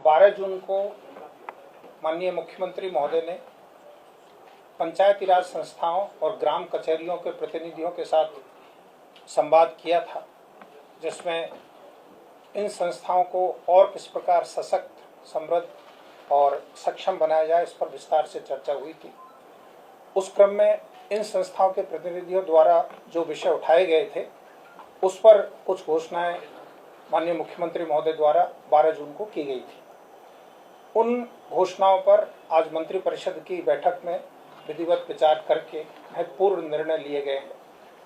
12 जून को माननीय मुख्यमंत्री महोदय ने पंचायती राज संस्थाओं और ग्राम कचहरियों के प्रतिनिधियों के साथ संवाद किया था, जिसमें इन संस्थाओं को और किस प्रकार सशक्त, समृद्ध और सक्षम बनाया जाए, इस पर विस्तार से चर्चा हुई थी। उस क्रम में इन संस्थाओं के प्रतिनिधियों द्वारा जो विषय उठाए गए थे, उस पर कुछ घोषणाएं माननीय मुख्यमंत्री महोदय द्वारा 12 जून को की गई थी। उन घोषणाओं पर आज मंत्रिपरिषद की बैठक में विधिवत विचार करके महत्वपूर्ण निर्णय लिए गए हैं।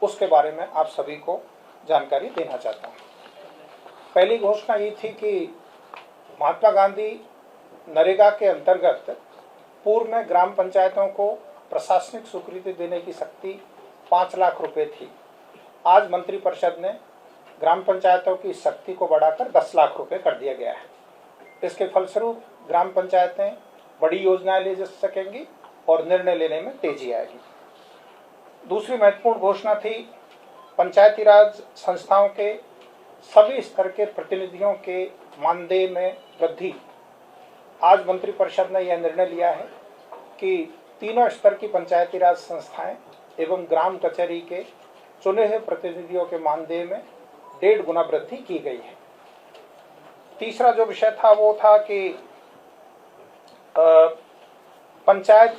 उसके बारे में आप सभी को जानकारी देना चाहता हूँ। पहली घोषणा ये थी कि महात्मा गांधी नरेगा के अंतर्गत पूर्व में ग्राम पंचायतों को प्रशासनिक स्वीकृति देने की शक्ति 5 लाख रुपए थी। आज मंत्रिपरिषद ने ग्राम पंचायतों की शक्ति को बढ़ाकर 10 लाख रुपए कर दिया गया है। इसके फलस्वरूप ग्राम पंचायतें बड़ी योजनाएं ले जा सकेंगी और निर्णय लेने में तेजी आएगी। दूसरी महत्वपूर्ण घोषणा थी पंचायती राज संस्थाओं के सभी स्तर के प्रतिनिधियों के मानदेय में वृद्धि। आज मंत्रिपरिषद ने यह निर्णय लिया है कि तीनों स्तर की पंचायती राज संस्थाएं एवं ग्राम कचहरी के चुने हुए प्रतिनिधियों के मानदेय में 1.5 गुना वृद्धि की गई है। तीसरा जो विषय था वो था कि पंचायत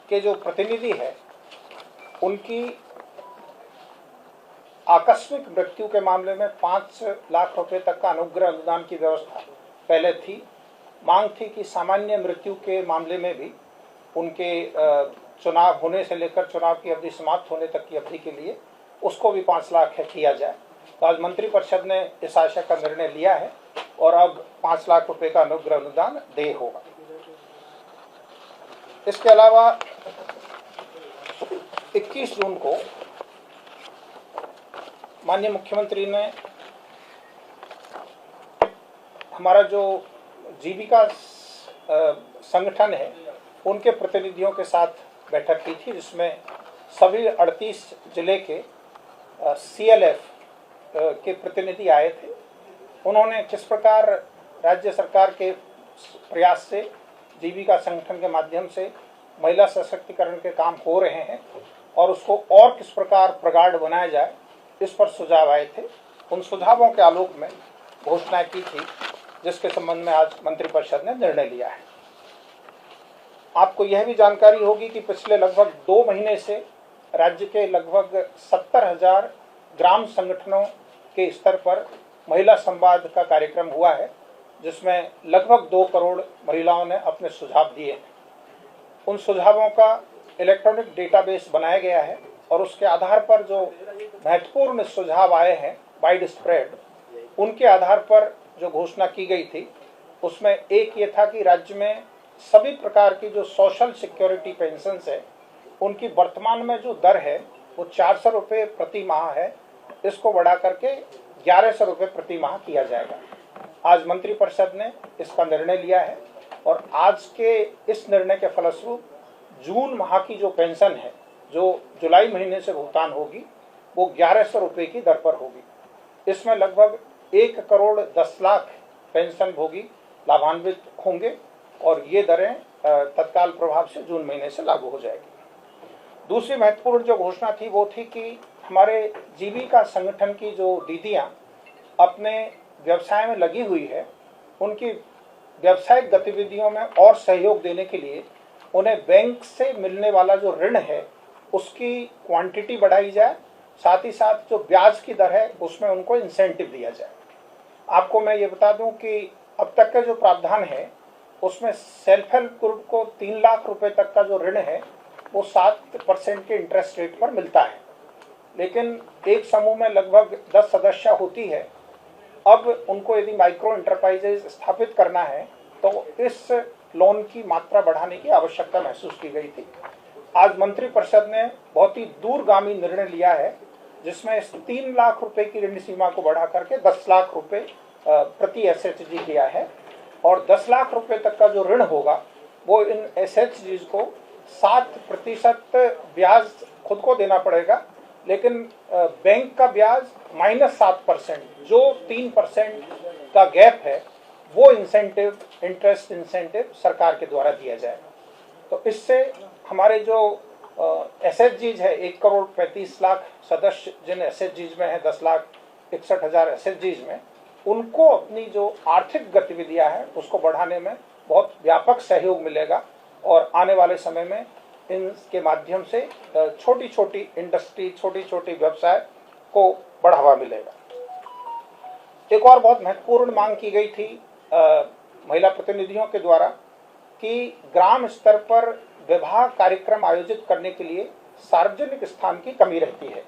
के जो प्रतिनिधि है, उनकी आकस्मिक मृत्यु के मामले में 5 लाख रुपए तक का अनुग्रह अनुदान की व्यवस्था पहले थी। मांग थी कि सामान्य मृत्यु के मामले में भी उनके चुनाव होने से लेकर चुनाव की अवधि समाप्त होने तक की अवधि के लिए उसको भी 5 लाख किया जाए। तो आज मंत्रिपरिषद ने इस आशय का निर्णय लिया है और अब 5 लाख रुपए का अनुग्रह अनुदान देय होगा। इसके अलावा 21 जून को माननीय मुख्यमंत्री ने हमारा जो जीविका संगठन है, उनके प्रतिनिधियों के साथ बैठक की थी, जिसमें सभी 38 जिले के CLF के प्रतिनिधि आए थे। उन्होंने किस प्रकार राज्य सरकार के प्रयास से जीविका संगठन के माध्यम से महिला सशक्तिकरण के काम हो रहे हैं और उसको और किस प्रकार प्रगाढ़ बनाया जाए, इस पर सुझाव आए थे। उन सुझावों के आलोक में घोषणा की थी, जिसके संबंध में आज मंत्रिपरिषद ने निर्णय लिया है। आपको यह भी जानकारी होगी कि पिछले लगभग 2 महीने से राज्य के लगभग 70,000 ग्राम संगठनों के स्तर पर महिला संवाद का कार्यक्रम हुआ है, जिसमें लगभग 2 करोड़ महिलाओं ने अपने सुझाव दिए हैं। उन सुझावों का इलेक्ट्रॉनिक डेटाबेस बनाया गया है और उसके आधार पर जो महत्वपूर्ण सुझाव आए हैं वाइड स्प्रेड, उनके आधार पर जो घोषणा की गई थी, उसमें एक ये था कि राज्य में सभी प्रकार की जो सोशल सिक्योरिटी पेंशन्स है, उनकी वर्तमान में जो दर है वो 400 रुपये प्रति माह है। इसको बढ़ा करके 1100 रुपये प्रति माह किया जाएगा। आज मंत्रिपरिषद ने इसका निर्णय लिया है और आज के इस निर्णय के फलस्वरूप जून माह की जो पेंशन है, जो जुलाई महीने से भुगतान होगी, वो 1100 रुपये की दर पर होगी। इसमें लगभग 1 करोड़ 10 लाख पेंशन भोगी लाभान्वित होंगे और ये दरें तत्काल प्रभाव से जून महीने से लागू हो जाएगी। दूसरी महत्वपूर्ण जो घोषणा थी वो थी कि हमारे जीविका संगठन की जो दीदियां अपने व्यवसाय में लगी हुई है, उनकी व्यावसायिक गतिविधियों में और सहयोग देने के लिए उन्हें बैंक से मिलने वाला जो ऋण है उसकी क्वांटिटी बढ़ाई जाए, साथ ही साथ जो ब्याज की दर है उसमें उनको इंसेंटिव दिया जाए। आपको मैं ये बता दूं कि अब तक का जो प्रावधान है उसमें सेल्फ हेल्प ग्रुप को 3 लाख रुपए तक का जो ऋण है वो 7% के इंटरेस्ट रेट पर मिलता है, लेकिन एक समूह में लगभग 10 सदस्य होती है। अब उनको यदि माइक्रो एंटरप्राइजेज स्थापित करना है तो इस लोन की मात्रा बढ़ाने की आवश्यकता महसूस की गई थी। आज मंत्रिपरिषद ने बहुत ही दूरगामी निर्णय लिया है, जिसमें इस 3 लाख रुपए की ऋण सीमा को बढ़ा करके 10 लाख रुपए प्रति SHG किया है और 10 लाख रुपए तक का जो ऋण होगा वो इन SHGs को 7% ब्याज खुद को देना पड़ेगा, लेकिन बैंक का ब्याज -7%, जो 3% का गैप है वो इंसेंटिव, इंटरेस्ट इंसेंटिव सरकार के द्वारा दिया जाएगा। तो इससे हमारे जो एसएचजीज है, 1,35,00,000 सदस्य जिन एसएचजीज में है, 10,61,000 एसएचजीज में, उनको अपनी जो आर्थिक गतिविधियां हैं उसको बढ़ाने में बहुत व्यापक सहयोग मिलेगा और आने वाले समय में इनके माध्यम से छोटी छोटी इंडस्ट्री, छोटी छोटी व्यवसाय को बढ़ावा मिलेगा। एक और बहुत महत्वपूर्ण मांग की गई थी महिला प्रतिनिधियों के द्वारा कि ग्राम स्तर पर विवाह कार्यक्रम आयोजित करने के लिए सार्वजनिक स्थान की कमी रहती है।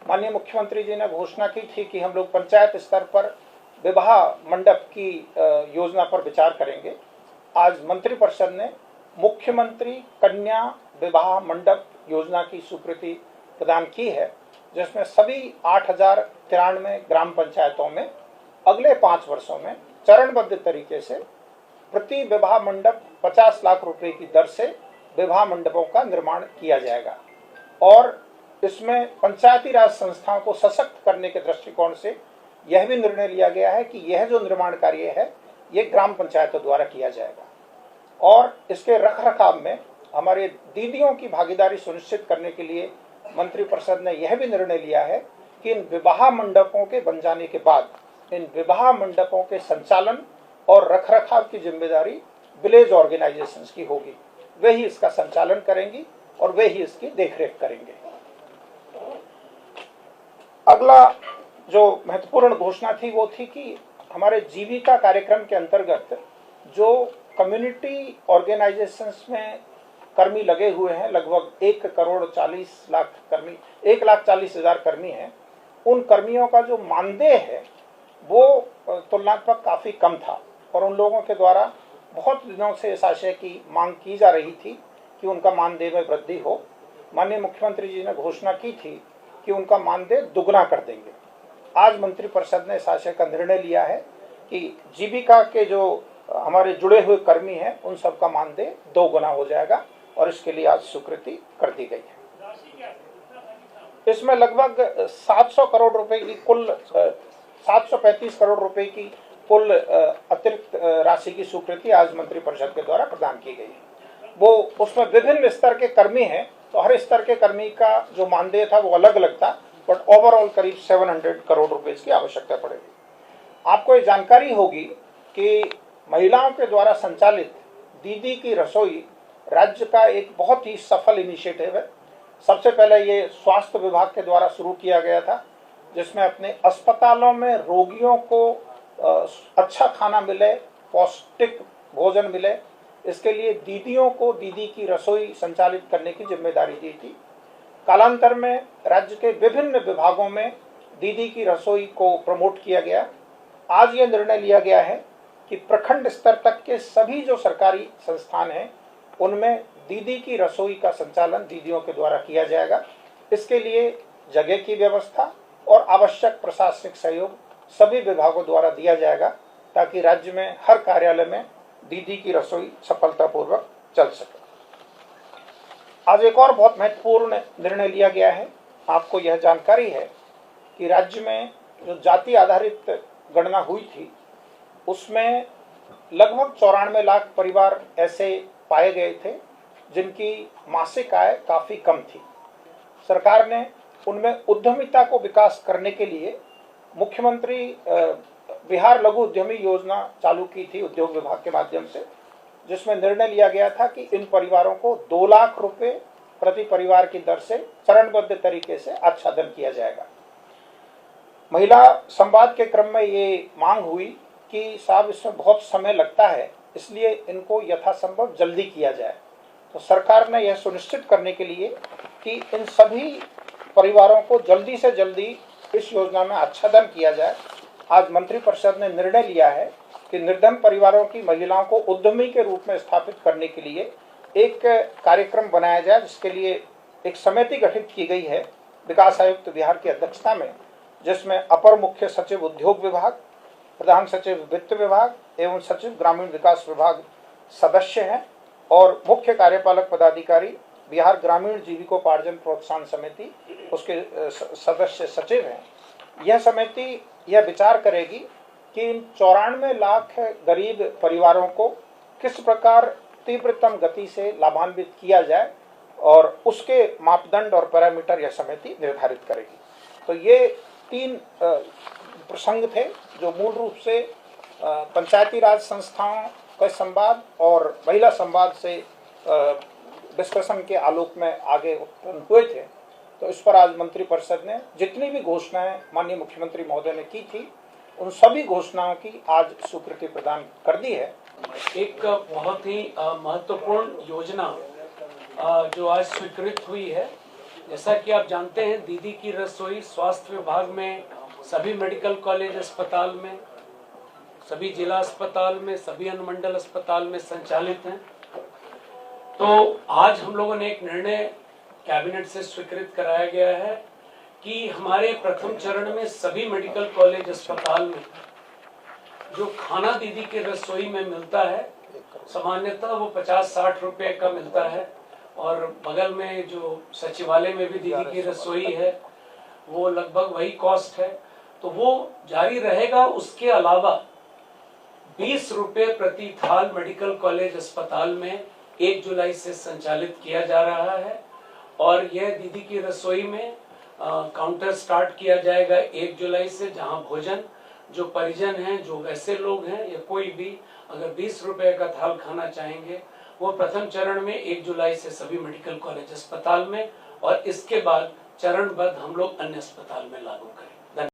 माननीय मुख्यमंत्री जी ने घोषणा की थी कि हम लोग पंचायत स्तर पर विवाह मंडप की योजना पर विचार करेंगे। आज मंत्रिपरिषद ने मुख्यमंत्री कन्या विवाह मंडप योजना की स्वीकृति प्रदान की है, जिसमें सभी 8,093 ग्राम पंचायतों में अगले 5 वर्षों में चरणबद्ध तरीके से प्रति विवाह मंडप 50 लाख रुपए की दर से विवाह मंडपों का निर्माण किया जाएगा। और इसमें पंचायती राज संस्थाओं को सशक्त करने के दृष्टिकोण से यह भी निर्णय लिया गया है कि यह जो निर्माण कार्य है ये ग्राम पंचायतों द्वारा किया जाएगा। और इसके रखरखाव में हमारे दीदियों की भागीदारी सुनिश्चित करने के लिए मंत्रिपरिषद ने यह भी निर्णय लिया है कि इन विवाह मंडपों के बन जाने के बाद इन विवाह मंडपों के संचालन और रखरखाव की जिम्मेदारी विलेज ऑर्गेनाइजेशंस की होगी। वे ही इसका संचालन करेंगी और वे ही इसकी देखरेख करेंगे। अगला जो महत्वपूर्ण घोषणा थी वो थी कि हमारे जीविका कार्यक्रम के अंतर्गत जो कम्युनिटी ऑर्गेनाइजेशंस में कर्मी लगे हुए हैं, लगभग 1,40,00,000 कर्मी, 1,40,000 कर्मी हैं, उन कर्मियों का जो मानदेय है वो तुलनात्मक काफ़ी कम था और उन लोगों के द्वारा बहुत दिनों से इस आशय की मांग की जा रही थी कि उनका मानदेय में वृद्धि हो। माननीय मुख्यमंत्री जी ने घोषणा की थी कि उनका मानदेय दुगना कर देंगे। आज मंत्रिपरिषद ने इस आशय का निर्णय लिया है कि जीविका के जो हमारे जुड़े हुए कर्मी हैं उन सबका मानदेय 2 गुना हो जाएगा और इसके लिए आज स्वीकृति कर दी गई है। इसमें लगभग 700 करोड़ रुपए की कुल 735 करोड़ रुपए की कुल अतिरिक्त राशि की स्वीकृति आज मंत्रिपरिषद के द्वारा प्रदान की गई है। वो उसमें विभिन्न स्तर के कर्मी हैं, तो हर स्तर के कर्मी का जो मानदेय था वो अलग अलग था, बट ओवरऑल करीब 700 करोड़ रुपए की आवश्यकता पड़ेगी। आपको ये जानकारी होगी कि महिलाओं के द्वारा संचालित दीदी की रसोई राज्य का एक बहुत ही सफल इनिशिएटिव है। सबसे पहले ये स्वास्थ्य विभाग के द्वारा शुरू किया गया था, जिसमें अपने अस्पतालों में रोगियों को अच्छा खाना मिले, पौष्टिक भोजन मिले, इसके लिए दीदियों को दीदी की रसोई संचालित करने की जिम्मेदारी दी थी। कालांतर में राज्य के विभिन्न विभागों में दीदी की रसोई को प्रमोट किया गया। आज ये निर्णय लिया गया है कि प्रखंड स्तर तक के सभी जो सरकारी संस्थान हैं उनमें दीदी की रसोई का संचालन दीदियों के द्वारा किया जाएगा। इसके लिए जगह की व्यवस्था और आवश्यक प्रशासनिक सहयोग सभी विभागों द्वारा दिया जाएगा ताकि राज्य में हर कार्यालय में दीदी की रसोई सफलतापूर्वक चल सके। आज एक और बहुत महत्वपूर्ण निर्णय लिया गया है। आपको यह जानकारी है कि राज्य में जो जाति आधारित गणना हुई थी उसमें लगभग 94 लाख परिवार ऐसे पाए गए थे जिनकी मासिक आय काफ़ी कम थी। सरकार ने उनमें उद्यमिता को विकास करने के लिए मुख्यमंत्री बिहार लघु उद्यमी योजना चालू की थी उद्योग विभाग के माध्यम से, जिसमें निर्णय लिया गया था कि इन परिवारों को 2 लाख रुपए प्रति परिवार की दर से चरणबद्ध तरीके से आच्छादन किया जाएगा। महिला संवाद के क्रम में ये मांग हुई कि साहब इसमें बहुत समय लगता है, इसलिए इनको यथासंभव जल्दी किया जाए। तो सरकार ने यह सुनिश्चित करने के लिए कि इन सभी परिवारों को जल्दी से जल्दी इस योजना में आच्छादन किया जाए, आज मंत्रिपरिषद ने निर्णय लिया है कि निर्धन परिवारों की महिलाओं को उद्यमी के रूप में स्थापित करने के लिए एक कार्यक्रम बनाया जाए, जिसके लिए एक समिति गठित की गई है विकास आयुक्त बिहार की अध्यक्षता में, जिसमें अपर मुख्य सचिव उद्योग विभाग, प्रधान सचिव वित्त विभाग एवं सचिव ग्रामीण विकास विभाग सदस्य हैं और मुख्य कार्यपालक पदाधिकारी बिहार ग्रामीण जीविकोपार्जन प्रोत्साहन समिति उसके सदस्य सचिव हैं। यह समिति यह विचार करेगी कि इन 94 लाख गरीब परिवारों को किस प्रकार तीव्रतम गति से लाभान्वित किया जाए और उसके मापदंड और पैरामीटर यह समिति निर्धारित करेगी। तो ये 3 प्रसंग थे जो मूल रूप से पंचायती राज संस्थाओं के संवाद और महिला संवाद से डिस्कशन के आलोक में आगे उत्पन्न हुए थे। तो इस पर आज मंत्रिपरिषद ने जितनी भी घोषणाएं माननीय मुख्यमंत्री महोदय ने की थी उन सभी घोषणाओं की आज स्वीकृति प्रदान कर दी है। एक बहुत ही महत्वपूर्ण योजना जो आज स्वीकृत हुई है, जैसा कि आप जानते हैं, दीदी की रसोई स्वास्थ्य विभाग में सभी मेडिकल कॉलेज अस्पताल में, सभी जिला अस्पताल में, सभी अनुमंडल अस्पताल में संचालित हैं। तो आज हम लोगों ने एक निर्णय कैबिनेट से स्वीकृत कराया गया है कि हमारे प्रथम चरण में सभी मेडिकल कॉलेज अस्पताल में जो खाना दीदी की रसोई में मिलता है, सामान्यतः वो 50-60 रुपए का मिलता है, और बगल में जो सचिवालय में भी दीदी की रसोई है वो लगभग वही कॉस्ट है, तो वो जारी रहेगा। उसके अलावा 20 रुपए प्रति थाल मेडिकल कॉलेज अस्पताल में 1 जुलाई से संचालित किया जा रहा है, और यह दीदी की रसोई में काउंटर स्टार्ट किया जाएगा 1 जुलाई से, जहां भोजन जो परिजन हैं, जो वैसे लोग हैं या कोई भी अगर 20 रुपए का थाल खाना चाहेंगे वो प्रथम चरण में 1 जुलाई से सभी मेडिकल कॉलेज अस्पताल में, और इसके बाद चरणबद्ध हम लोग अन्य अस्पताल में लागू करेंगे।